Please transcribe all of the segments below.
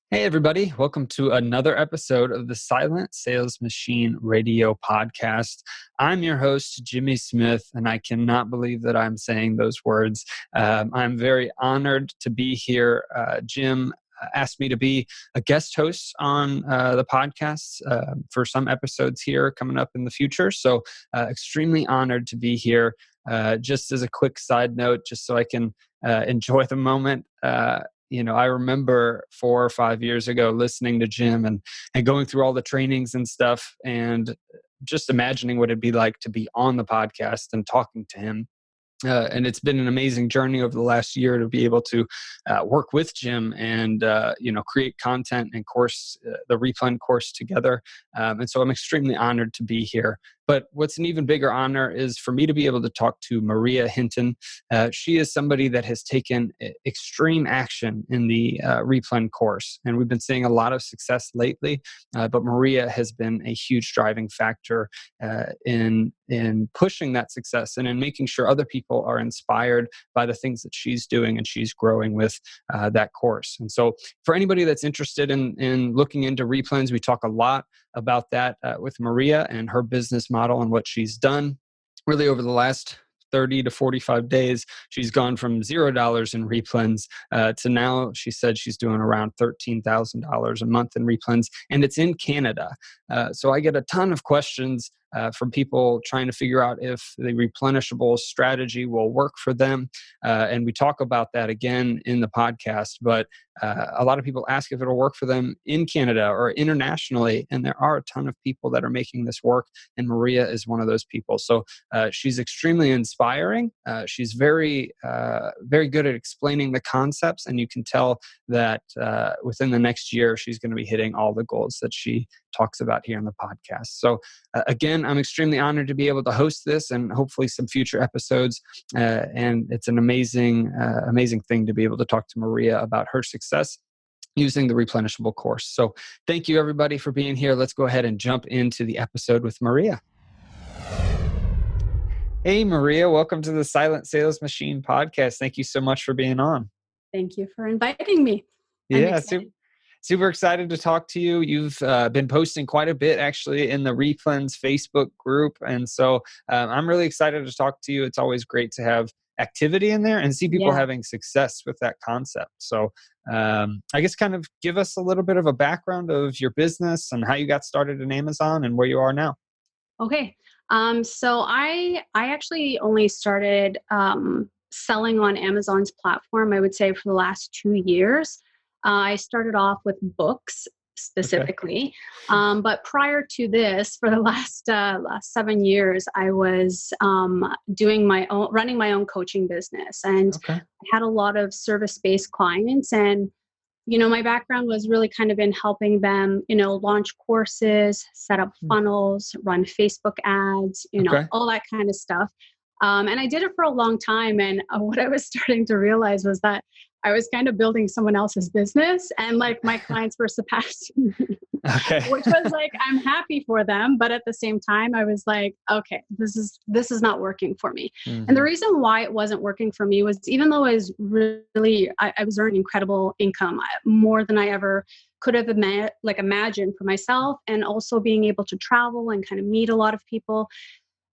Hey, everybody. Welcome to another episode of the Silent Sales Machine Radio Podcast. I'm your host, Jimmy Smith, and I cannot believe that I'm saying those words. I'm very honored to be here. Jim asked me to be a guest host on the podcast for some episodes here coming up in the future. So extremely honored to be here. Just as a quick side note, just so I can enjoy the moment, I remember 4 or 5 years ago listening to Jim and going through all the trainings and stuff and just imagining what it'd be like to be on the podcast and talking to him. And it's been an amazing journey over the last year to be able to work with Jim and create content and course, the Replen course together. And so I'm extremely honored to be here. But what's an even bigger honor is for me to be able to talk to Maria Hinton. She is somebody that has taken extreme action in the Replen course, and we've been seeing a lot of success lately. But Maria has been a huge driving factor in pushing that success and in making sure other people are inspired by the things that she's doing and she's growing with that course. And so for anybody that's interested in looking into Replens, we talk a lot about that with Maria and her business model and what she's done really over the last 30 to 45 days. She's gone from $0 in Replens to now she said she's doing around $13,000 a month in Replens, and it's in Canada. So I get a ton of questions from people trying to figure out if the replenishable strategy will work for them. And we talk about that again in the podcast, but a lot of people ask if it'll work for them in Canada or internationally. And there are a ton of people that are making this work. And Maria is one of those people. So she's extremely inspiring. She's very, very good at explaining the concepts. And you can tell that within the next year, she's going to be hitting all the goals that she talks about here in the podcast. So again, I'm extremely honored to be able to host this and hopefully some future episodes. And it's an amazing thing to be able to talk to Maria about her success using the replenishable course. So thank you everybody for being here. Let's go ahead and jump into the episode with Maria. Hey, Maria, welcome to the Silent Sales Machine podcast. Thank you so much for being on. Thank you for inviting me. Yeah, super excited to talk to you. You've been posting quite a bit actually in the Replens Facebook group. And so I'm really excited to talk to you. It's always great to have activity in there and see people having success with that concept. So I guess kind of give us a little bit of a background of your business and how you got started in Amazon and where you are now. Okay. So I actually only started selling on Amazon's platform, I would say, for the last 2 years. I started off with books specifically. Okay. But prior to this, for the last 7 years, I was running my own coaching business, and I had a lot of service-based clients. And my background was really kind of in helping them, launch courses, set up funnels, run Facebook ads, all that kind of stuff. And I did it for a long time. And what I was starting to realize was that I was kind of building someone else's business, and like my clients were surpassing me, which was like, I'm happy for them. But at the same time, I was like, okay, this is not working for me. Mm-hmm. And the reason why it wasn't working for me was, even though I was earning incredible income, more than I ever could have imagined for myself, and also being able to travel and kind of meet a lot of people.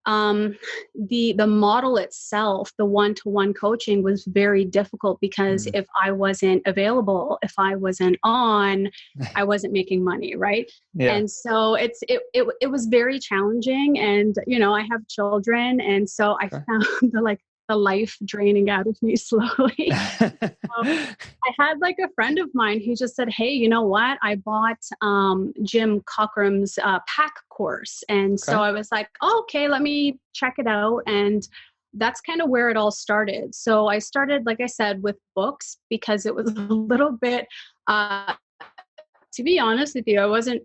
The model itself, the one-to-one coaching, was very difficult because if I wasn't available, if I wasn't on, I wasn't making money, right? Yeah. And so it was very challenging. And I have children, and so I found the life draining out of me slowly. I had a friend of mine who just said, hey, you know what? I bought Jim Cockrum's pack course. And so I was like, oh, okay, let me check it out. And that's kind of where it all started. So I started, like I said, with books because it was a little bit, to be honest with you, I wasn't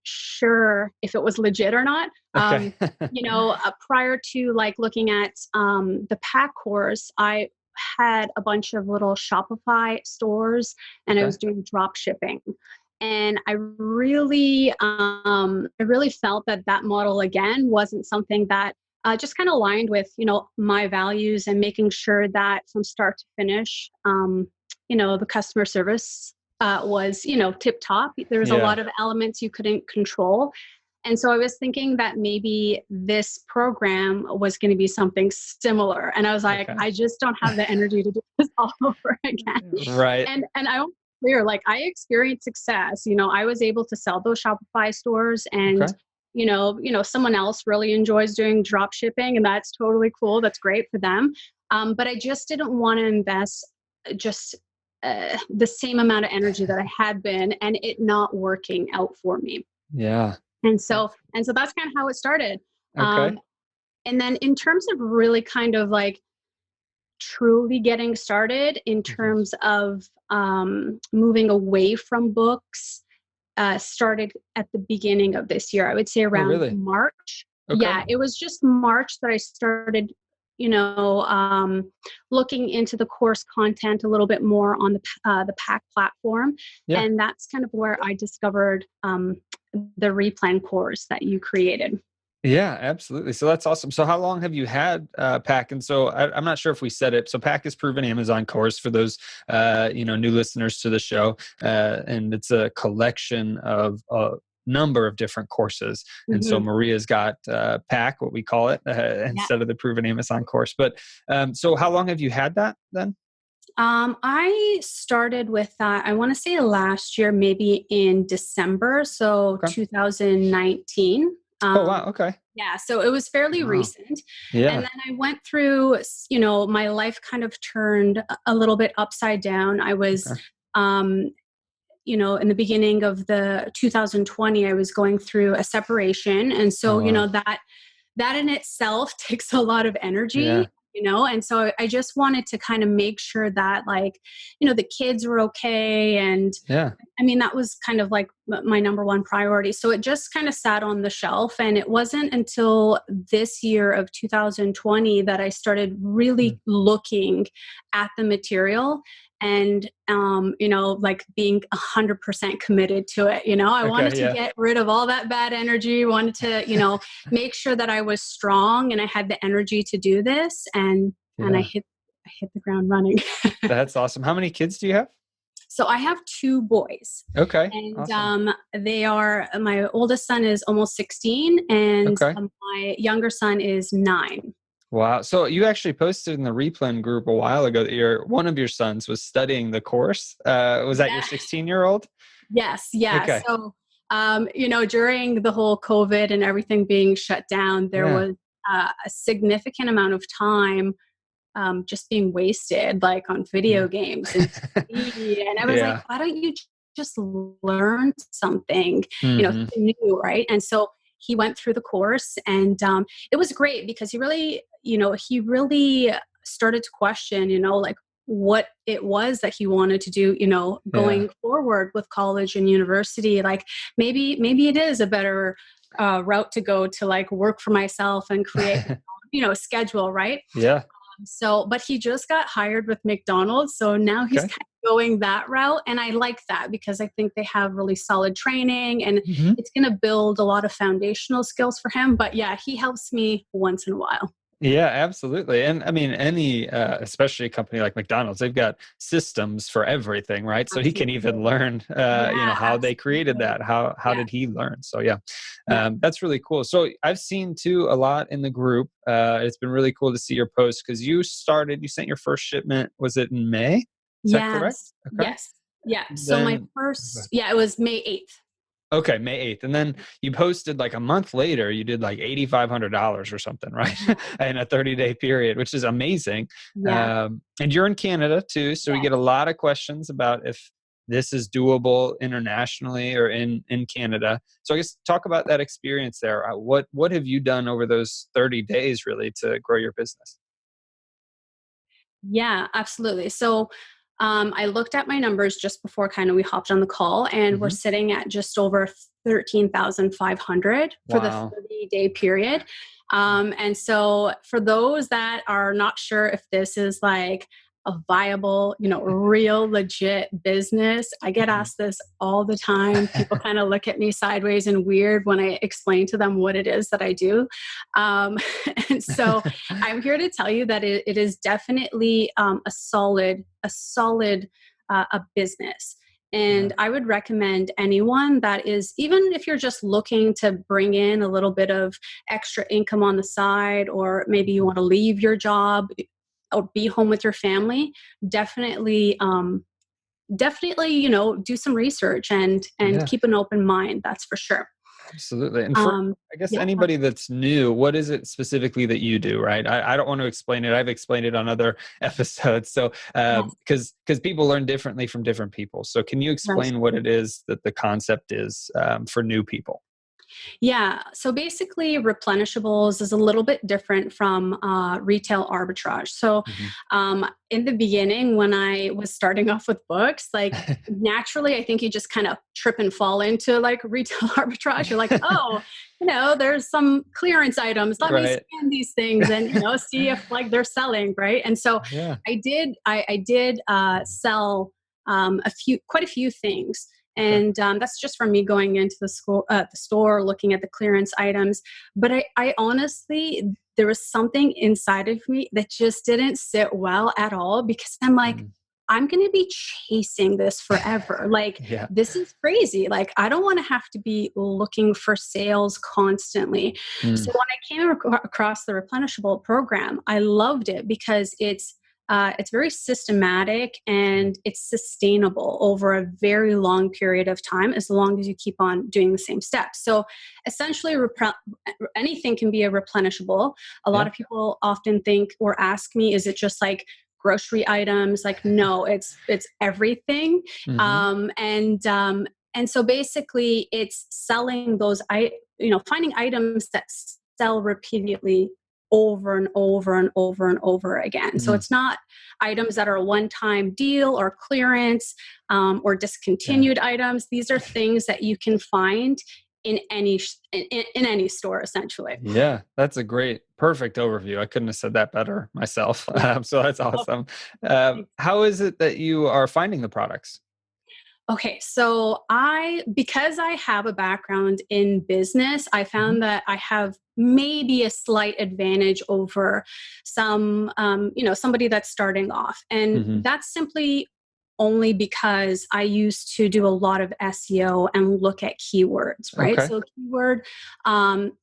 sure if it was legit or not. Prior to looking at the pack course, I had a bunch of little Shopify stores, and I was doing drop shipping. And I really felt that model again wasn't something that just kind of aligned with, my values, and making sure that from start to finish, the customer service was, tip top. There was a Yeah. lot of elements you couldn't control. And so I was thinking that maybe this program was going to be something similar. And I was like, Okay. I just don't have the energy to do this all over again. Right. And I want to be clear, like I experienced success. I was able to sell those Shopify stores, and Okay. someone else really enjoys doing drop shipping, and that's totally cool. That's great for them. But I just didn't want to invest just the same amount of energy that I had been, and it not working out for me. Yeah. And so that's kind of how it started. Okay. Um, and then in terms of really kind of like truly getting started in Mhm. terms of moving away from books, started at the beginning of this year. I would say Oh, around really? March. Okay. Yeah, it was just March that I started, looking into the course content a little bit more on the Pack platform, Yeah. and that's kind of where I discovered the Replan course that you created. Yeah, absolutely. So that's awesome. So how long have you had Pack? And so I'm not sure if we said it. So Pack is proven Amazon course for those new listeners to the show, and it's a collection of a number of different courses. And so Hmm. Maria's got Pack, what we call it, Yeah. instead of the proven Amazon course. But so how long have you had that then? I started with that, I want to say last year, maybe in December, so Okay. 2019. Oh wow. Okay. Yeah, so it was fairly Wow. recent. And Yeah. then I went through, my life kind of turned a little bit upside down. I was, Okay. um, in the beginning of the 2020, I was going through a separation. And so, Oh wow. that in itself takes a lot of Yeah. energy, and so I just wanted to kind of make sure that, like, the kids were okay. And Yeah. I mean, that was kind of like my number one priority. So it just kind of sat on the shelf. And it wasn't until this year of 2020 that I started Mm. really looking at the material and, like being 100% committed to it. I wanted Okay. to Yeah. get rid of all that bad energy, wanted to, make sure that I was strong and I had the energy to do this. And Yeah. I hit the ground running. That's awesome. How many kids do you have? So I have two boys, Okay. and Awesome. they are, my oldest son is almost 16, and Okay. my younger son is 9. Wow. So you actually posted in the Replan group a while ago that one of your sons was studying the course. Was that your Yeah. 16-year-old? Yes. Yeah. Okay. So, during the whole COVID and everything being shut down, there Yeah. was a significant amount of time just being wasted, like on video Yeah. games and TV. And I was like, Yeah. why don't you just learn something, Hmm. something new, right? And so he went through the course, and it was great because he really started to question, like what it was that he wanted to do, Yeah. going forward with college and university. Like maybe it is a better route to go, to like work for myself and create, schedule, right? Yeah. So, but he just got hired with McDonald's. So now he's Okay. kind of going that route. And I like that because I think they have really solid training, and Hmm. it's going to build a lot of foundational skills for him. But yeah, he helps me once in a while. Yeah, absolutely. And I mean, any, especially a company like McDonald's, they've got systems for everything, right? So he can even Absolutely. learn, Yeah, how they created absolutely. that. How Yeah. did he learn? So yeah, Yeah. that's really cool. So I've seen too a lot in the group. It's been really cool to see your posts because you sent your first shipment. Was it in May? Is that correct? Yes. Okay. Yes. Yeah. So my Then first, yeah, it was May 8th. okay, May 8th. And then you posted like a month later, you did like $8,500 or something, right? Yeah. In a 30-day period, which is amazing. Yeah. And you're in Canada too. So we Yes. get a lot of questions about if this is doable internationally or in Canada. So I guess talk about that experience there. What have you done over those 30 days really to grow your business? Yeah, absolutely. So I looked at my numbers just before kind of we hopped on the call, and we're Hmm. sitting at just over 13,500 for the Wow. 30-day period. And so for those that are not sure if this is like a viable, real legit business, I get Mhm. asked this all the time. People kind of look at me sideways and weird when I explain to them what it is that I do. Um, and so I'm here to tell you that it is definitely a solid a business. And I would recommend anyone that is, even if you're just looking to bring in a little bit of extra income on the side, or maybe you want to leave your job or be home with your family, definitely, do some research and Yeah. keep an open mind. That's for sure. Absolutely. And for, Um, I guess, yeah, anybody that's new, what is it specifically that you do, right? I don't want to explain it. I've explained it on other episodes. So, yes, because people learn differently from different people. So can you right. explain what it is that the concept is for new people? Yeah. So basically, replenishables is a little bit different from retail arbitrage. So, Mhm. in the beginning, when I was starting off with books, like naturally, I think you just kind of trip and fall into like retail arbitrage. You're like, oh, there's some clearance items. Let me Right. scan these things and see if like they're selling, right? And so Yeah. I did sell quite a few things. Okay. And that's just from me going into the store, looking at the clearance items. But I honestly, there was something inside of me that just didn't sit well at all, because I'm like, Mm. I'm going to be chasing this forever. Like, Yeah. this is crazy. Like, I don't want to have to be looking for sales constantly. Mm. So when I came across the replenishable program, I loved it because it's very systematic and it's sustainable over a very long period of time, as long as you keep on doing the same steps. So essentially, anything can be a replenishable. A lot Yeah. of people often think or ask me, is it just like grocery items? Like, no, it's everything. Hmm. And so basically, it's selling finding items that sell repeatedly over and over and over and over again. So Mm. it's not items that are a one-time deal or clearance, or Yeah. discontinued items. These are things that you can find in any store, essentially. Yeah, that's a great, perfect overview. I couldn't have said that better myself. Yeah. So that's Oh, awesome. thanks. How is it that you are finding the products? Okay, so because I have a background in business, I Hmm. found that I have maybe a slight advantage over somebody that's starting off. And Hmm. that's simply only because I used to do a lot of SEO and look at keywords, right? Okay. So keyword um,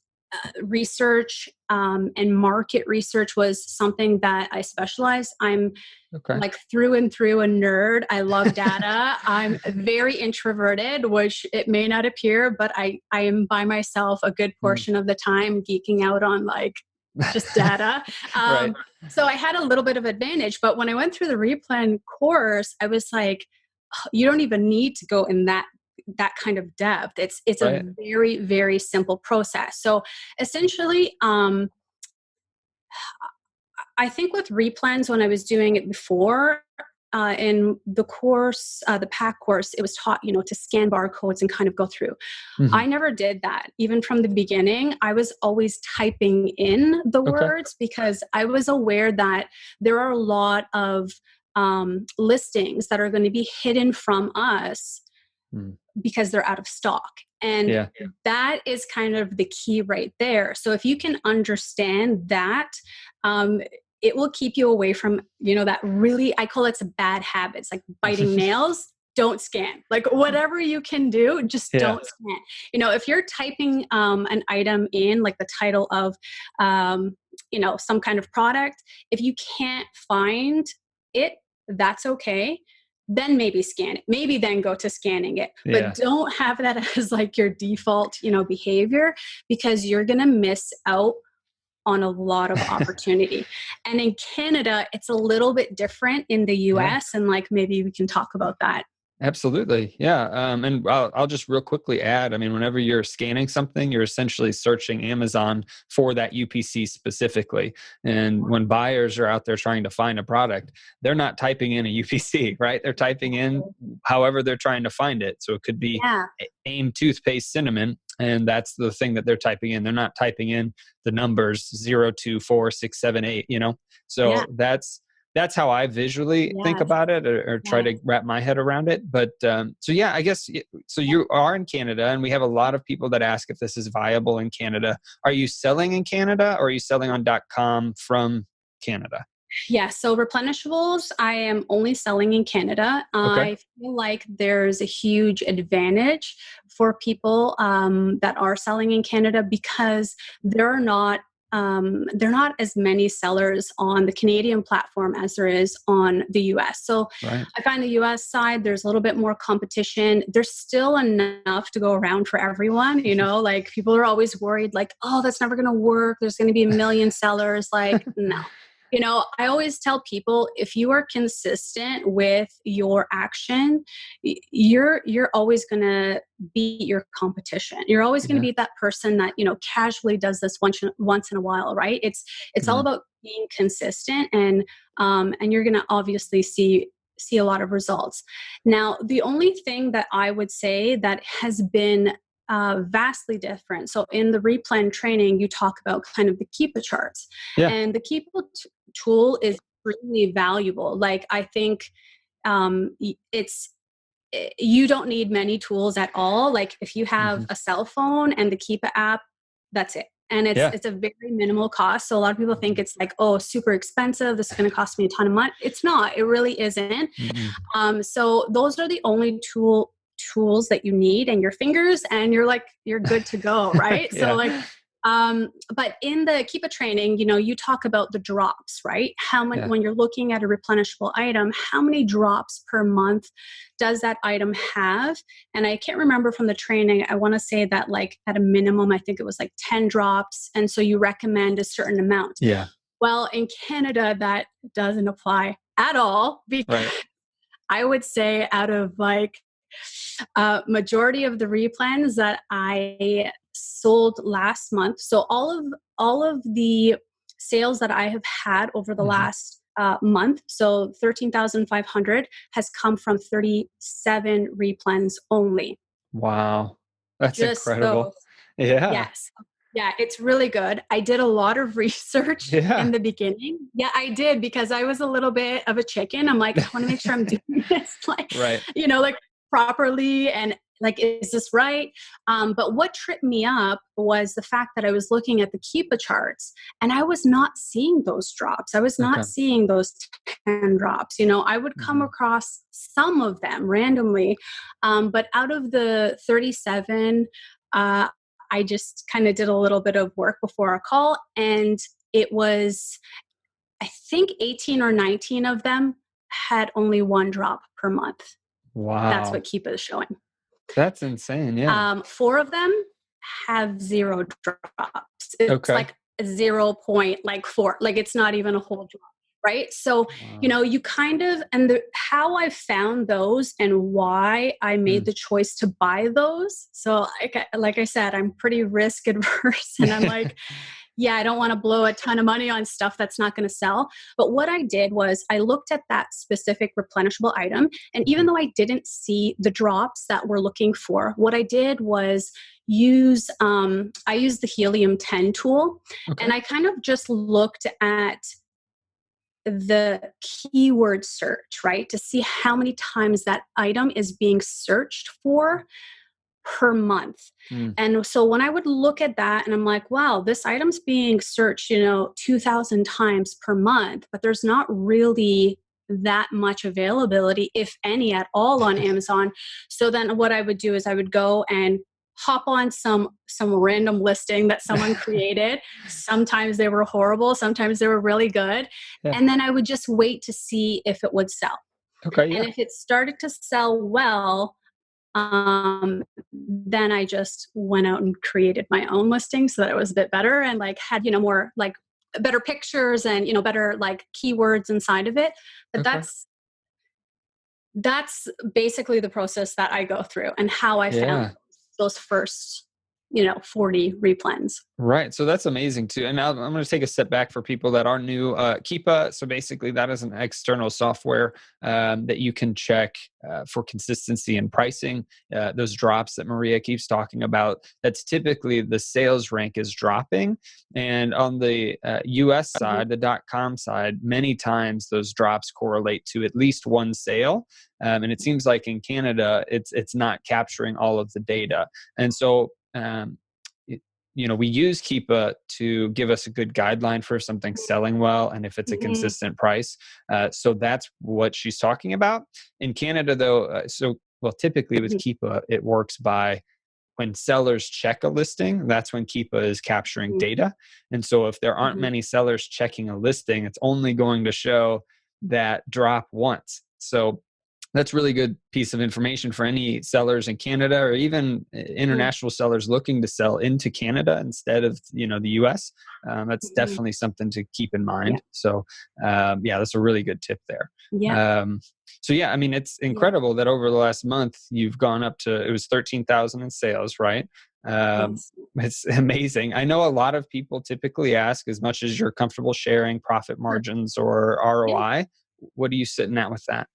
research and market research was something that I specialized. I'm Okay. like through and through a nerd. I love data. I'm very introverted, which it may not appear, but I am by myself a good Mm. portion of the time, geeking out on like just data. Right. So I had a little bit of advantage, but when I went through the replan course, I was like, "Oh, you don't even need to go in that kind of depth. It's a Right. very, very simple process." So essentially, I think with replans, when I was doing it before, in the course, the pack course, it was taught, to scan barcodes and kind of go through. Hmm. I never did that. Even from the beginning, I was always typing in the Okay. words because I was aware that there are a lot of listings that are going to be hidden from us Mm. because they're out of stock. And Yeah. that is kind of the key right there. So if you can understand that, um, it will keep you away from, that really, I call it some bad habits, like biting nails. Don't scan. Like whatever you can do, just Yeah. don't scan. If you're typing an item in, like the title of, some kind of product, if you can't find it, that's okay, then maybe scan it, maybe then go to scanning it, but Yeah. don't have that as like your default behavior, because you're going to miss out on a lot of opportunity. And in Canada, it's a little bit different in the Yeah. US, and like maybe we can talk about that. Absolutely. Yeah. And I'll just real quickly add, I mean, whenever you're scanning something, you're essentially searching Amazon for that UPC specifically. And when buyers are out there trying to find a product, they're not typing in a UPC, right? They're typing in however they're trying to find it. So it could be Yeah, AIM toothpaste cinnamon, and that's the thing that they're typing in. They're not typing in the numbers 024 678, yeah, So that's how I visually think yes, about it, or try yes. to wrap my head around it. But so yeah, I guess so. You are in Canada, and we have a lot of people that ask if this is viable in Canada. Are you selling in Canada, or are you selling on .com from Canada? Yeah, so replenishables, I am only selling in Canada. Okay. I feel like there's a huge advantage for people that are selling in Canada because there are not there are not as many sellers on the Canadian platform as there is on the US. So Right. I find the US side, there's a little bit more competition. There's still enough to go around for everyone. Like people are always worried, like, oh, that's never going to work. There's going to be a million sellers. Like, no. I always tell people if you are consistent with your action, you're always going to beat your competition. You're always going to Yeah. be that person that, casually does this once in a while, right? It's all Mm. about being consistent and you're going to obviously see a lot of results. Now, the only thing that I would say that has been vastly different. So in the replan training, you talk about kind of the Keepa charts, Yeah. and the Keepa tool is really valuable. Like I think it's you don't need many tools at all. Like if you Hmm. have a cell phone and the Keepa app, that's it. And it's Yeah. it's a very minimal cost. So a lot of people think Mhm. it's like, oh, super expensive. This is going to cost me a ton of money. It's not. It really isn't. Mm-mm. So those are the only tools that you need and your fingers, and you're good to go, right? So Yeah. like but in the Keepa training, you talk about the drops, right? How many, Yeah. when you're looking at a replenishable item, how many drops per month does that item have? And I can't remember from the training. I want to say that like at a minimum, I think it was like 10 drops. And so you recommend a certain amount. Yeah. Well, in Canada, that doesn't apply at all because Right. I would say out of like majority of the replans that I sold last month. So all of the sales that I have had over the Hmm. last month, so 13,500 has come from 37 replans only. Wow. That's Just incredible. those. Yeah. Yes. Yeah, it's really good. I did a lot of research in Yeah. the beginning. Yeah, I did because I was a little bit of a chicken. I'm like, I want to make sure I'm doing this Right. like properly and like, is this right? But what tripped me up was the fact that I was looking at the Keepa charts and I was not seeing those drops. I was not Okay. seeing those 10 drops. I would come Hmm. across some of them randomly. But out of the 37, uh, I just kind of did a little bit of work before our call, and it was, I think, 18 or 19 of them had only one drop per month. That's what Wow. Keepa is showing. That's insane. Yeah. Four of them have zero drops. It's Okay. like 0.4, like it's not even a whole drop. Right. So, Wow. you kind of, and how I found those and why I made Mm. the choice to buy those. So, like I said, I'm pretty risk adverse and I'm like, yeah, I don't want to blow a ton of money on stuff that's not going to sell. But what I did was I looked at that specific replenishable item. And even Mhm. though I didn't see the drops that we're looking for, what I did was I used the Helium 10 tool. Okay. And I kind of just looked at the keyword search, right? To see how many times that item is being searched for per month. Mm. And so when I would look at that and I'm like, wow, this item's being searched, 2,000 times per month, but there's not really that much availability, if any at all, on Amazon. So then what I would do is I would go and hop on some random listing that someone created. Sometimes they were horrible, sometimes they were really good. Yeah. And then I would just wait to see if it would sell. Okay. And Yeah. if it started to sell well, then I just went out and created my own listing so that it was a bit better and like had, more like better pictures and, better like keywords inside of it. But Okay. that's basically the process that I go through and how I found Yeah. those first, 40 replens. Right. So that's amazing too. And now I'm going to take a step back for people that are new. Keepa. So basically, that is an external software that you can check for consistency in pricing. Those drops that Maria keeps talking about, that's typically the sales rank is dropping. And on the US Mhm. side, the .com side, many times those drops correlate to at least one sale. And it seems like in Canada, it's not capturing all of the data. And so, we use Keepa to give us a good guideline for something selling well and if it's a Mm-hmm. consistent price. So that's what she's talking about. In Canada, though, typically with Keepa, it works by when sellers check a listing, that's when Keepa is capturing data. And so if there aren't Mm-hmm. many sellers checking a listing, it's only going to show that drop once. So that's really good piece of information for any sellers in Canada or even international sellers looking to sell into Canada instead of the US. That's Mm-hmm. definitely something to keep in Yeah. mind. So that's a really good tip there. Yeah. So yeah, I mean, it's Yeah. incredible that over the last month you've gone up to, it was 13,000 in sales, right? Yes. It's amazing. I know a lot of people typically ask, as much as you're comfortable sharing profit Sure. margins or Yeah. ROI, what are you sitting at with that?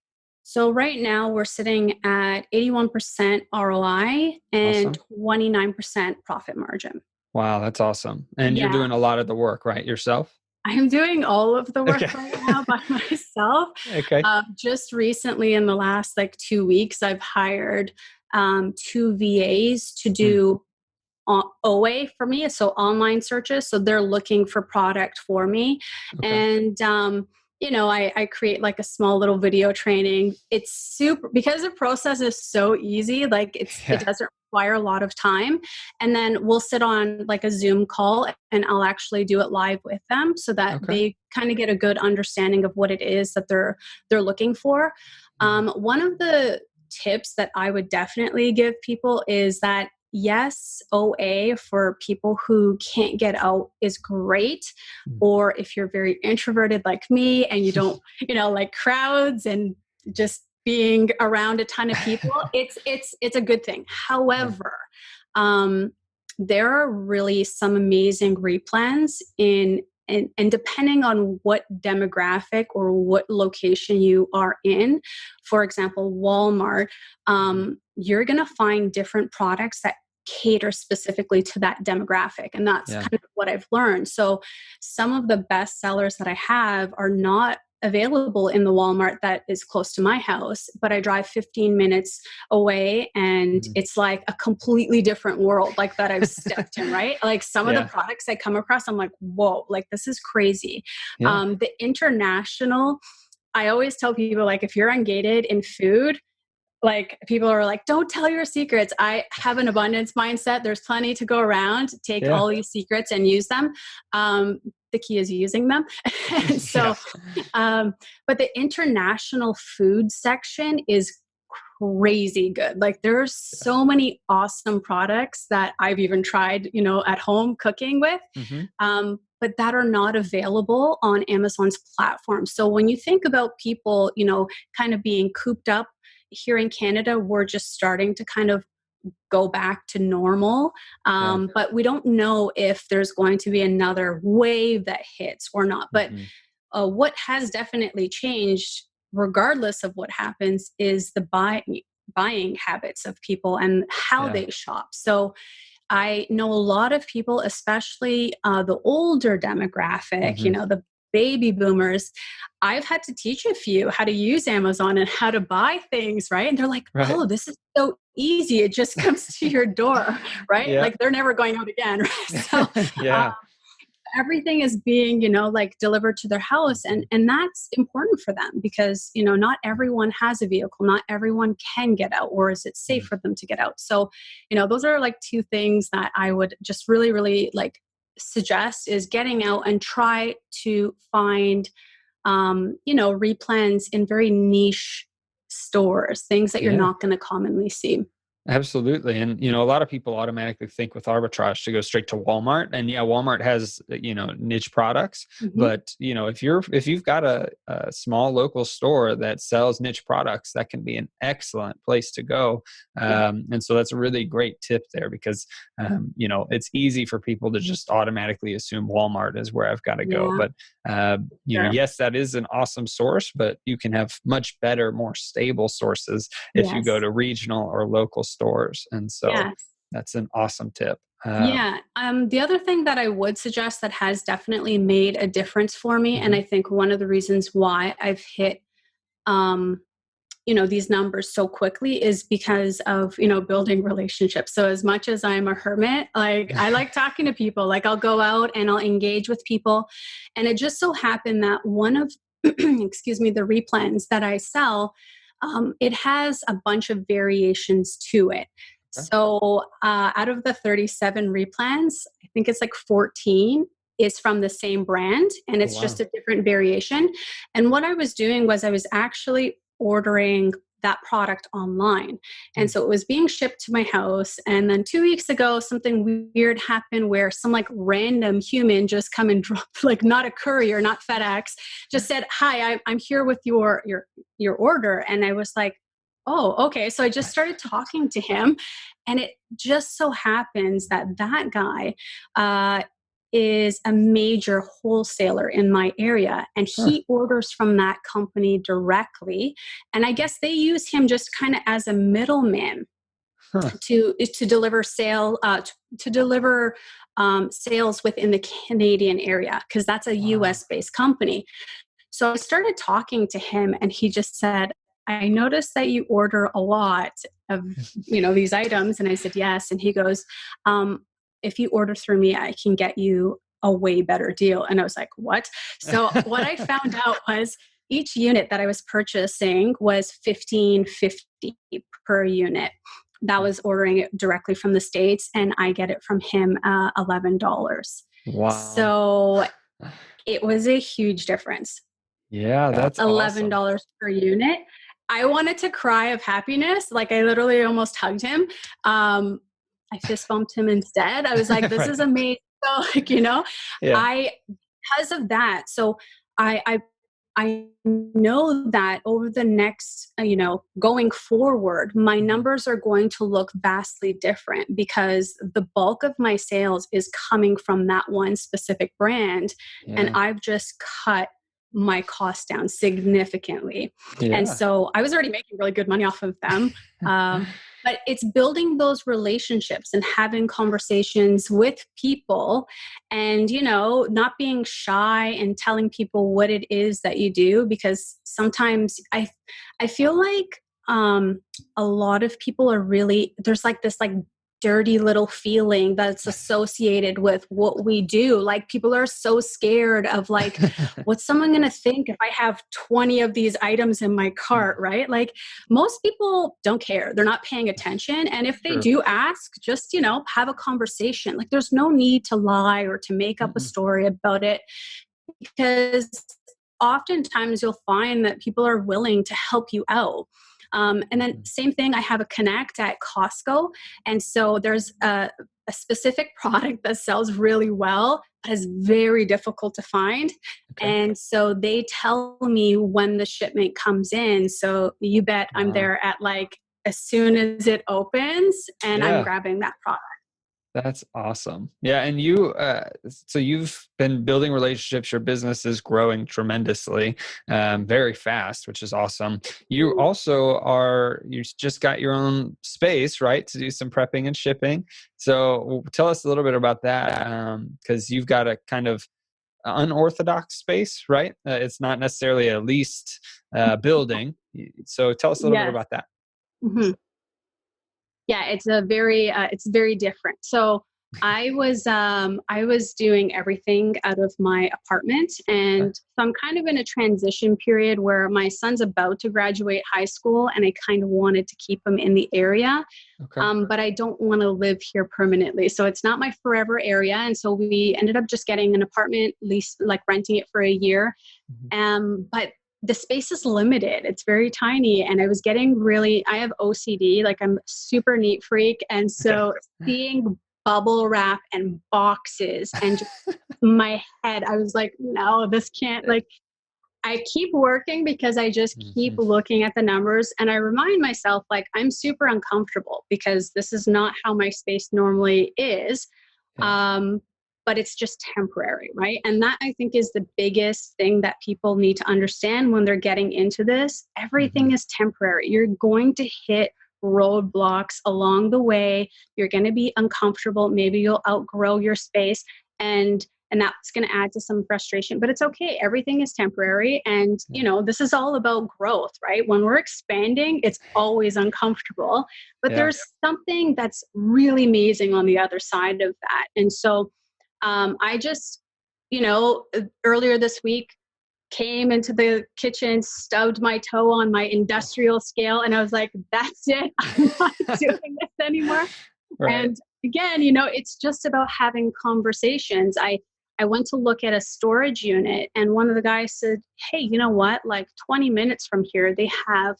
So right now we're sitting at 81% ROI and Awesome. 29% profit margin. Wow, that's awesome. And you're Yeah. doing a lot of the work, right? Yourself? I'm doing all of the work Okay. right now by myself. Okay. Just recently, in the last 2 weeks, I've hired 2 VAs to Mm, do OA for me, so online searches. So they're looking for product for me. okay. And, I create a small little video training. It's super, because the process is so easy, it Yeah. doesn't require a lot of time. And then we'll sit on a Zoom call and I'll actually do it live with them so that Okay. they kind of get a good understanding of what it is that they're looking for. Mhm. One of the tips that I would definitely give people is that yes, OA for people who can't get out is great. Mm. Or if you're very introverted like me and you don't, like crowds and just being around a ton of people, it's a good thing. Yeah. However, um, there are really some amazing replans and depending on what demographic or what location you are in, for example, Walmart, you're going to find different products that cater specifically to that demographic. And that's Yeah. kind of what I've learned. So some of the best sellers that I have are not available in the Walmart that is close to my house, but I drive 15 minutes away and Mhm. it's like a completely different world that I've stepped in, right? Some of the Yeah. products I come across, I'm like, whoa, this is crazy. Yeah. The international, I always tell people, if you're ungated in food, people are like, don't tell your secrets. I have an abundance mindset. There's plenty to go around. Take Yeah. all these secrets and use them. The key is using them. And Yeah. so, but the international food section is crazy good. There's so many awesome products that I've even tried, at home cooking with, Hmm. but that are not available on Amazon's platform. So when you think about people, kind of being cooped up here in Canada, we're just starting to kind of go back to normal. Yeah. But we don't know if there's going to be another wave that hits or not. But Hmm. what has definitely changed, regardless of what happens, is the buying habits of people and how Yeah. they shop. So I know a lot of people, especially the older demographic, Hmm. the baby boomers. I've had to teach a few how to use Amazon and how to buy things, right? And they're like, Right. oh, this is so easy. It just comes to your door, right? Yeah. They're never going out again, right? So Yeah. everything is being delivered to their house, Mhm. and that's important for them because not everyone has a vehicle, not everyone can get out, or is it safe Mhm. for them to get out. So those are two things that I would just really really suggest is getting out and try to find replens in very niche stores, things that you're Yeah. not going to commonly see. Absolutely. And, a lot of people automatically think with arbitrage to go straight to Walmart. And yeah, Walmart has, niche products, Hmm. but, if you've got a small local store that sells niche products, that can be an excellent place to go. Yeah. And so that's a really great tip there because, it's easy for people to just automatically assume Walmart is where I've got to go. Yeah. But, Sure. yes, that is an awesome source, but you can have much better, more stable sources if you go Yes. to regional or local stores. And so Yes. that's an awesome tip. Yeah. The other thing that I would suggest that has definitely made a difference for me, and Mhm. I think one of the reasons why I've hit, um, these numbers so quickly is because of, building relationships. So as much as I'm a hermit, like I like talking to people, like I'll go out and I'll engage with people. And it just so happened that one of, excuse me, the replens that I sell, it has a bunch of variations to it. So out of the 37 replans, I think it's like 14 is from the same brand, and it's just a different variation. And what I was doing was I was actually ordering that product online. And so it was being shipped to my house. And then 2 weeks ago, something weird happened where some like random human just come and drop, like not a courier, not FedEx, just said, "Hi, I'm here with your order." And I was like, "Oh, okay." So I just started talking to him, and it just so happens that that guy is a major wholesaler in my area, and he orders from that company directly. And I guess they use him just kind of as a middleman to deliver sales within the Canadian area, because that's a US based company. So I started talking to him, and he just said, "I noticed that you order a lot of, these items." And I said, "Yes." And he goes, "If you order through me, I can get you a way better deal." And I was like, "What?" So what I found out was each unit that I was purchasing was $15.50 per unit. That was ordering it directly from the States, and I get it from him $11. Wow. So it was a huge difference. Yeah, that's $11 awesome. per unit. I wanted to cry of happiness. Like I literally almost hugged him. I fist bumped him instead. I was like, "This is amazing." So like, Yeah. because of that. So I know that over the next, going forward, my numbers are going to look vastly different because the bulk of my sales is coming from that one specific brand. And I've just cut my cost down significantly. And so I was already making really good money off of them. But it's building those relationships and having conversations with people and, not being shy and telling people what it is that you do, because sometimes I feel like a lot of people are really, there's like this like dirty little feeling that's associated with what we do. Like people are so scared of like, what's someone going to think if I have 20 of these items in my cart, right? Like most people don't care. They're not paying attention. And if they do ask, just, have a conversation. Like there's no need to lie or to make up a story about it, because oftentimes you'll find that people are willing to help you out. And then same thing, I have a connect at Costco. And so there's a specific product that sells really well, but is very difficult to find. And so they tell me when the shipment comes in. So you bet I'm there at like as soon as it opens, and I'm grabbing that product. That's awesome. Yeah. And so you've been building relationships. Your business is growing tremendously, very fast, which is awesome. You also you just got your own space, right? To do some prepping and shipping. So tell us a little bit about that. Cause you've got a kind of unorthodox space, right? It's not necessarily a leased building. So tell us a little bit about that. Mm-hmm. Yeah, it's very different. So I was doing everything out of my apartment, and so I'm kind of in a transition period where my son's about to graduate high school, and I kind of wanted to keep him in the area, but I don't want to live here permanently. So it's not my forever area, and so we ended up just getting an apartment, lease, like renting it for a year, but the space is limited. It's very tiny. And I was getting I have OCD, like I'm a super neat freak. And so seeing bubble wrap and boxes and just my head, I was like, no, this can't, like, I keep working because I just keep looking at the numbers, and I remind myself, like, I'm super uncomfortable because this is not how my space normally is. But it's just temporary, right? And that, I think, is the biggest thing that people need to understand when they're getting into this. Everything is temporary. You're going to hit roadblocks along the way. You're going to be uncomfortable. Maybe you'll outgrow your space. And and that's going to add to some frustration, but it's okay. Everything is temporary. And, this is all about growth, right? When we're expanding, it's always uncomfortable, but there's something that's really amazing on the other side of that. And so I just, earlier this week, came into the kitchen, stubbed my toe on my industrial scale, and I was like, that's it. I'm not doing this anymore. Right. And again, it's just about having conversations. I went to look at a storage unit, and one of the guys said, hey, you know what? Like 20 minutes from here, they have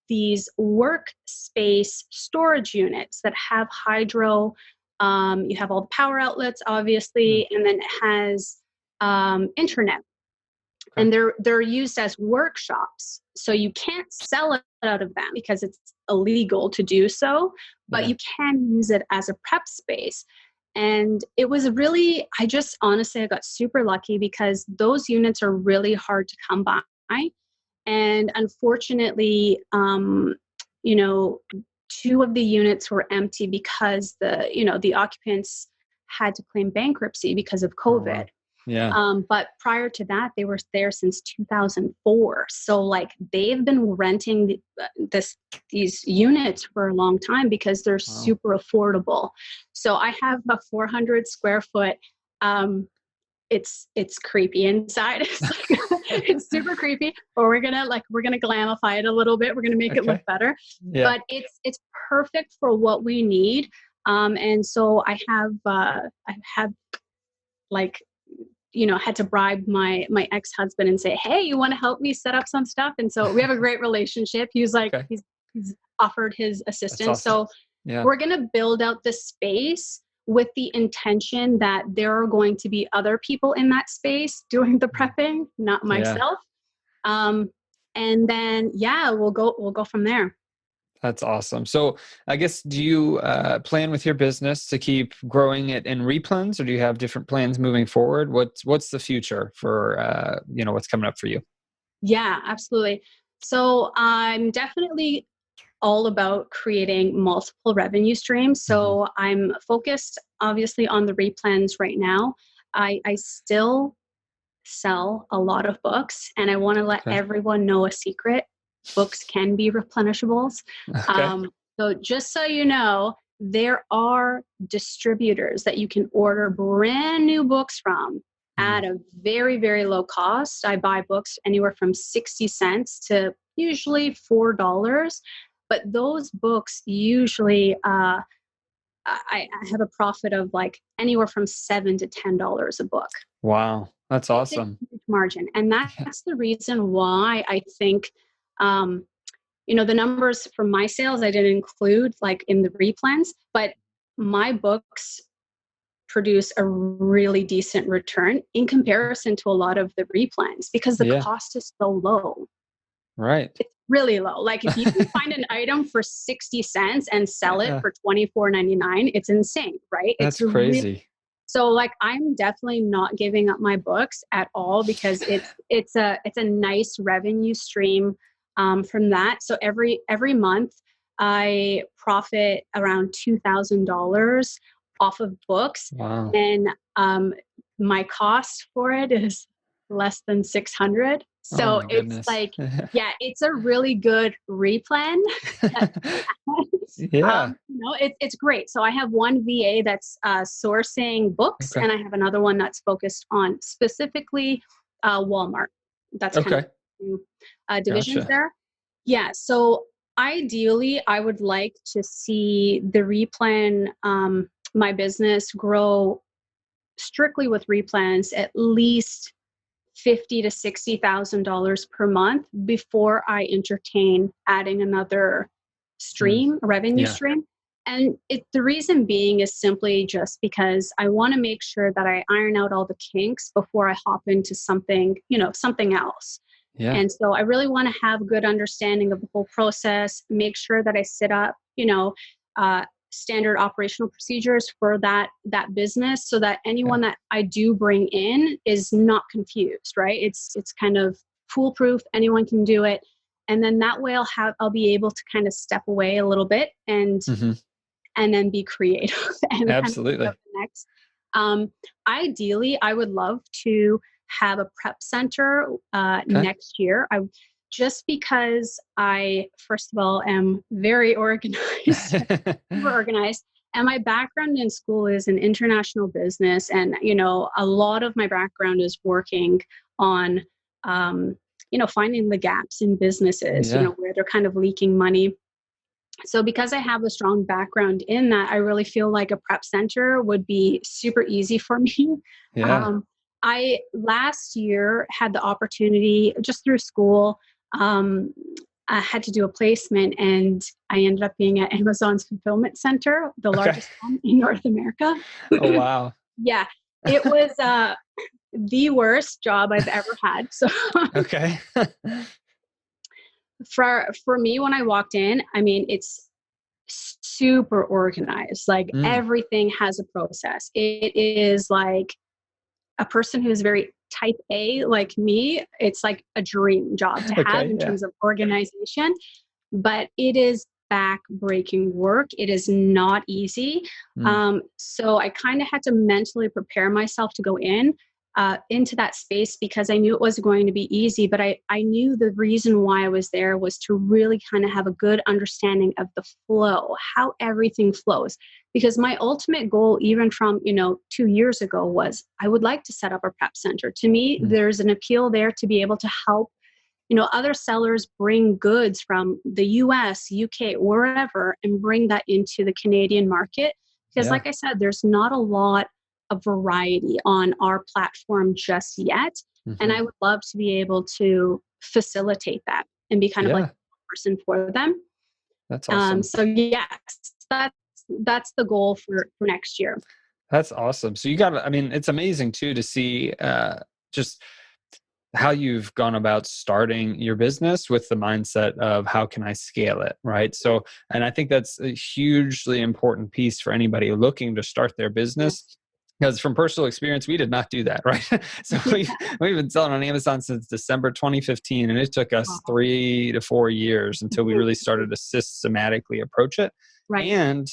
these workspace storage units that have hydro. You have all the power outlets, obviously, and then it has internet. And they're used as workshops. So you can't sell it out of them because it's illegal to do so, but you can use it as a prep space. And it was really, I got super lucky because those units are really hard to come by. And unfortunately, two of the units were empty because the occupants had to claim bankruptcy because of COVID. Oh, wow. Yeah. But prior to that, they were there since 2004. So like they've been renting these units for a long time because they're super affordable. So I have a 400 square foot. It's creepy inside. It's super creepy, but we're gonna glamify it a little bit. We're gonna make it look better. Yeah. But it's perfect for what we need. And so I have had to bribe my ex-husband and say, hey, you want to help me set up some stuff? And so we have a great relationship. He was like, he's offered his assistance. Awesome. So we're going to build out the space with the intention that there are going to be other people in that space doing the prepping, not myself. And then, we'll go from there. That's awesome. So I guess, do you plan with your business to keep growing it in replens, or do you have different plans moving forward? What's the future for, what's coming up for you? Yeah, absolutely. So I'm definitely all about creating multiple revenue streams. So I'm focused obviously on the replens right now. I still sell a lot of books, and I want to let everyone know a secret. Books can be replenishables. So just so you know, there are distributors that you can order brand new books from at a very, very low cost. I buy books anywhere from 60 cents to usually $4. But those books usually, I have a profit of like anywhere from $7 to $10 a book. Wow, that's awesome. It's a huge margin. And that's the reason why I think, the numbers from my sales, I didn't include like in the replens, but my books produce a really decent return in comparison to a lot of the replens because the cost is so low. Right. It's really low. Like if you can find an item for 60 cents and sell it for $24.99, it's insane, right? That's crazy. So like I'm definitely not giving up my books at all because it's a nice revenue stream from that. So every month I profit around $2,000 off of books. Wow. And my cost for it is less than $600. So it's like, it's a really good replen. It's great. So I have one VA that's sourcing books, and I have another one that's focused on specifically Walmart. That's kind of two divisions there. Yeah. So ideally, I would like to see the replen, my business grow strictly with replens at least $50,000 to $60,000 per month before I entertain adding another revenue stream. And the reason being is simply just because I want to make sure that I iron out all the kinks before I hop into something else. Yeah. And so I really want to have a good understanding of the whole process, make sure that I set up, standard operational procedures for that business so that anyone that I do bring in is not confused, right? It's kind of foolproof. Anyone can do it. And then that way I'll be able to kind of step away a little bit and then be creative and absolutely kind of go to the next Um, Ideally, I would love to have a prep center Okay. next year. I just because I, first of all, am very organized, super organized. And my background in school is in international business. And, a lot of my background is working on, um, finding the gaps in businesses, Yeah. where they're kind of leaking money. So because I have a strong background in that, I really feel like a prep center would be super easy for me. Yeah. Um, I last year had the opportunity just through school. Um, I had to do a placement and I ended up being at Amazon's fulfillment center, the Okay. largest one in North America. Oh, wow. Yeah, it was the worst job I've ever had. So Okay. for me, when I walked in, I mean, it's super organized. Like Mm. everything has a process. It is like a person who's very type A, like me, it's like a dream job to have Okay. in Yeah. terms of organization, but it is back-breaking work. It is not easy. Mm. So I kind of had to mentally prepare myself to go into that space because I knew it wasn't going to be easy, but I knew the reason why I was there was to really kind of have a good understanding of the flow, how everything flows. Because my ultimate goal, even from 2 years ago, was I would like to set up a prep center. To me, Mm. there's an appeal there to be able to help other sellers bring goods from the US, UK, wherever, and bring that into the Canadian market. Because, Yeah. like I said, there's not a lot of variety on our platform just yet. And Hmm. I would love to be able to facilitate that and be kind of like Yeah. a person for them. That's awesome. So, yes, that's the goal for next year. That's awesome. So you got, I mean, it's amazing too to see just how you've gone about starting your business with the mindset of how can I scale it, right? So, and I think that's a hugely important piece for anybody looking to start their Yeah. business. Because from personal experience, we did not do that, right? So we've been selling on Amazon since December 2015, and it took us Wow. 3 to 4 years until we really started to systematically approach it. Right. And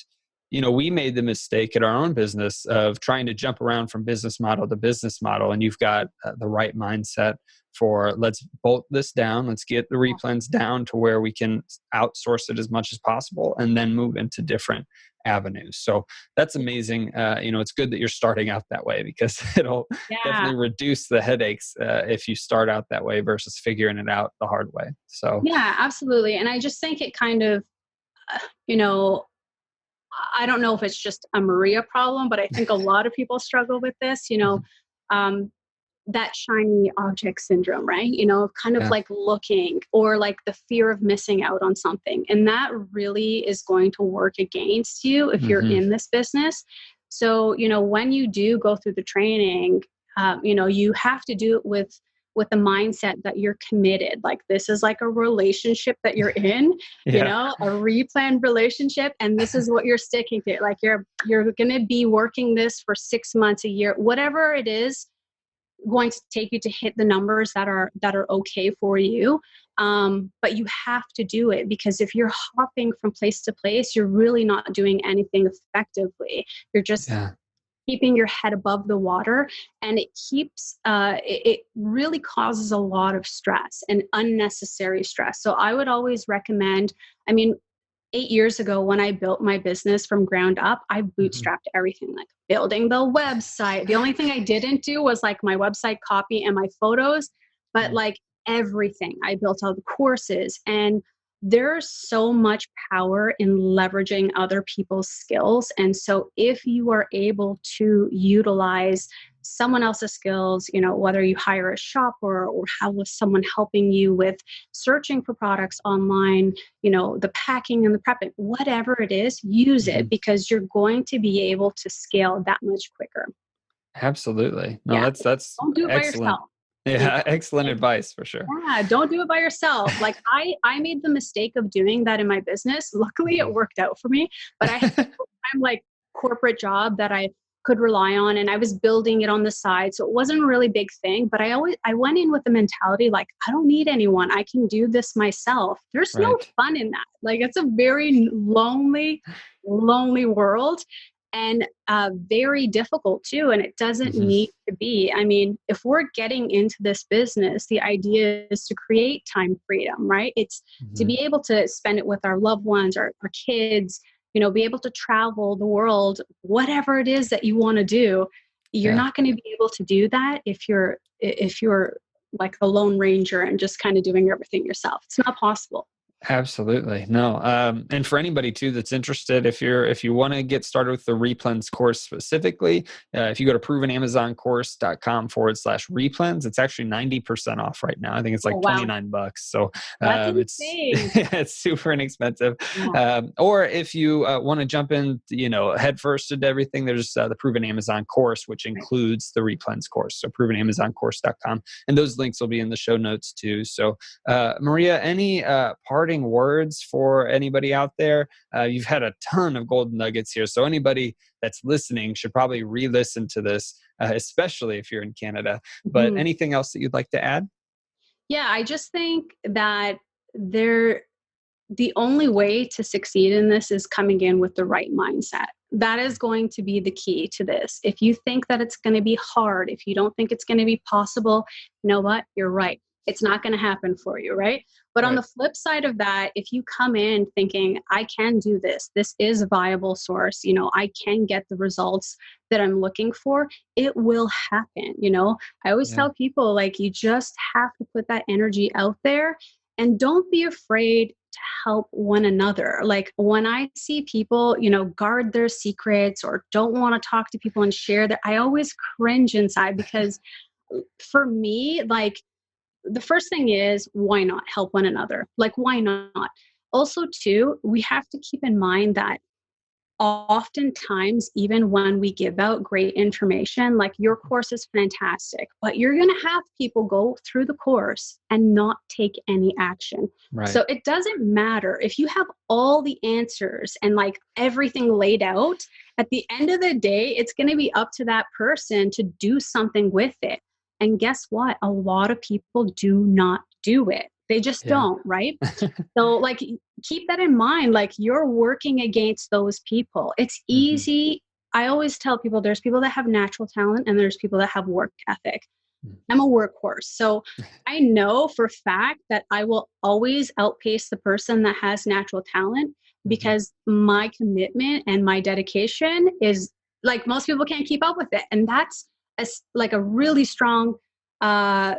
we made the mistake at our own business of trying to jump around from business model to business model. And you've got the right mindset for let's bolt this down, let's get the replens down to where we can outsource it as much as possible and then move into different avenues. So that's amazing. It's good that you're starting out that way because it'll Yeah. definitely reduce the headaches if you start out that way versus figuring it out the hard way. So, Yeah, absolutely. And I just think it kind of, you know, I don't know if it's just a Maria problem, but I think a lot of people struggle with this, um, that shiny object syndrome, right? Kind of yeah. like looking or like the fear of missing out on something. And that really is going to work against you if you're Hmm. in this business. So, when you do go through the training, you have to do it with the mindset that you're committed. Like this is like a relationship that you're in, Yeah. a replanned relationship, and this is what you're sticking to. Like you're going to be working this for 6 months, a year, whatever it is going to take you to hit the numbers that are okay for you. But you have to do it because if you're hopping from place to place, you're really not doing anything effectively. You're just Yeah. keeping your head above the water, and it really causes a lot of stress and unnecessary stress. So I would always recommend, I mean, 8 years ago when I built my business from ground up, I Hmm. bootstrapped everything, like building the website. The only thing I didn't do was like my website copy and my photos, but like everything. I built all the courses, and there's so much power in leveraging other people's skills. And so if you are able to utilize someone else's skills, whether you hire a shop or have someone helping you with searching for products online, the packing and the prepping, whatever it is, use Hmm. it because you're going to be able to scale that much quicker. Absolutely. No, Yeah. that's Don't do it by excellent. yourself. You Yeah, know, excellent like, advice for sure. yeah, don't do it by yourself. Like I made the mistake of doing that in my business. Luckily it Mhm. worked out for me, but I had a full-time like corporate job that I could rely on, and I was building it on the side. So it wasn't a really big thing, but I went in with the mentality like I don't need anyone. I can do this myself. There's no Right. fun in that. Like it's a very lonely world. and very difficult too. And it doesn't Hmm. need to be. I mean, if we're getting into this business, the idea is to create time freedom, right? It's to Hmm. be able to spend it with our loved ones, our kids, be able to travel the world, whatever it is that you want to do. You're Yeah. not going to be able to do that if you're like a lone ranger and just kind of doing everything yourself. It's not possible. Absolutely. No. And for anybody too that's interested, if you want to get started with the replens course specifically, if you go to provenamazoncourse.com/replens, it's actually 90% off right now. I think it's Oh, like wow. $29. So That's it's insane. it's super inexpensive. Yeah. Or if you want to jump in, head first into everything, there's the Proven Amazon course, which Right. includes the replens course. So provenamazoncourse.com, and those links will be in the show notes too. So Maria, any parting words for anybody out there? You've had a ton of golden nuggets here. So anybody that's listening should probably re-listen to this, especially if you're in Canada. But Mhm. anything else that you'd like to add? Yeah, I just think that there the only way to succeed in this is coming in with the right mindset. That is going to be the key to this. If you think that it's going to be hard, if you don't think it's going to be possible, you know what? You're right. It's not going to happen for you, right? But on Right. the flip side of that, if you come in thinking, I can do this, this is a viable source, I can get the results that I'm looking for, it will happen. I always Yeah. tell people, like, you just have to put that energy out there and don't be afraid to help one another. Like when I see people, guard their secrets or don't want to talk to people and share that, I always cringe inside because for me, like the first thing is, why not help one another? Like, why not? Also, too, we have to keep in mind that oftentimes, even when we give out great information, like your course is fantastic, but you're going to have people go through the course and not take any action. Right. So it doesn't matter if you have all the answers and like everything laid out. At the end of the day, it's going to be up to that person to do something with it. And guess what? A lot of people do not do it. They just Yeah. don't, right? So, like, keep that in mind. Like, you're working against those people. It's Hmm. easy. I always tell people there's people that have natural talent and there's people that have work ethic. I'm a workhorse. So, I know for a fact that I will always outpace the person that has natural talent Hmm. because my commitment and my dedication is like most people can't keep up with it. And that's like a really strong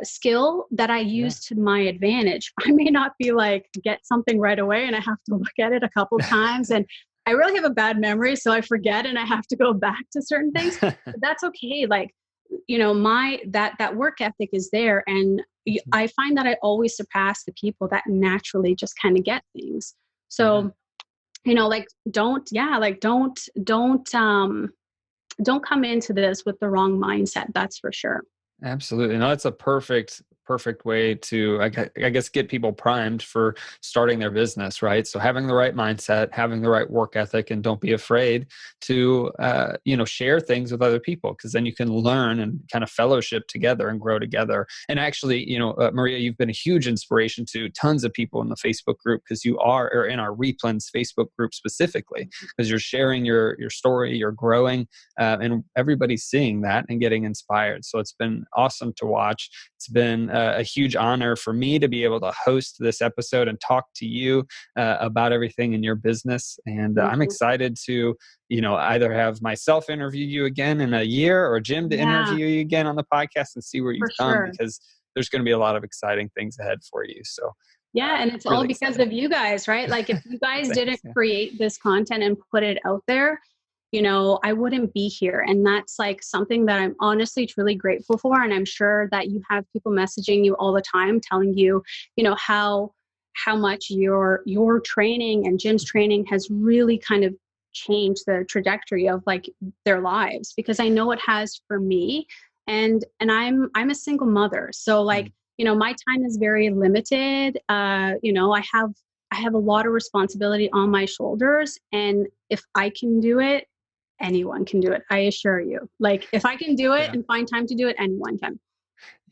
skill that I Yeah. use to my advantage. I may not be like get something right away and I have to look at it a couple times and I really have a bad memory so I forget and I have to go back to certain things. But that's okay. Like my that work ethic is there and I find that I always surpass the people that naturally just kind of get things. Yeah. So like don't come into this with the wrong mindset, that's for sure. Absolutely. No, that's a perfect way to, I guess, get people primed for starting their business, right? So having the right mindset, having the right work ethic, and don't be afraid to, share things with other people, because then you can learn and kind of fellowship together and grow together. And actually, Maria, you've been a huge inspiration to tons of people in the Facebook group, because you are, or in our Replens Facebook group specifically, because you're sharing your story, you're growing, and everybody's seeing that and getting inspired. So it's been awesome to watch. It's been a huge honor for me to be able to host this episode and talk to you about everything in your business. And Thank I'm you. excited to, either have myself interview you again in a year, or Jim to Yeah, interview you again on the podcast and see where for you've come, sure. because there's going to be a lot of exciting things ahead for you. So Yeah, and it's all really because excited. of you guys, right? Like if you guys didn't Thanks. Yeah. create this content and put it out there, I wouldn't be here. And that's like something that I'm honestly truly grateful for. And I'm sure that you have people messaging you all the time telling you, how much your training and Jim's training has really kind of changed the trajectory of like their lives, because I know it has for me. And I'm a single mother. So like, Mm. my time is very limited. I have a lot of responsibility on my shoulders. And if I can do it, anyone can do it. I assure you. Like if I can do it Yeah. and find time to do it, anyone can.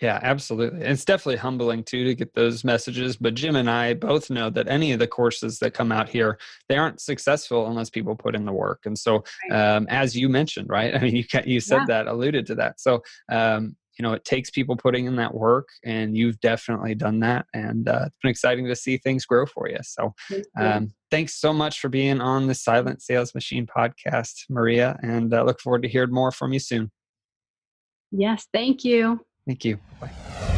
Yeah, absolutely. It's definitely humbling too to get those messages. But Jim and I both know that any of the courses that come out here, they aren't successful unless people put in the work. And so, Right. as you mentioned, right? I mean, you Yeah. said that, alluded to that. So, it takes people putting in that work, and you've definitely done that. And it's been exciting to see things grow for you. So, Thank you. thanks so much for being on the Silent Sales Machine podcast, Maria. And look forward to hearing more from you soon. Yes. Thank you. Thank you. Bye.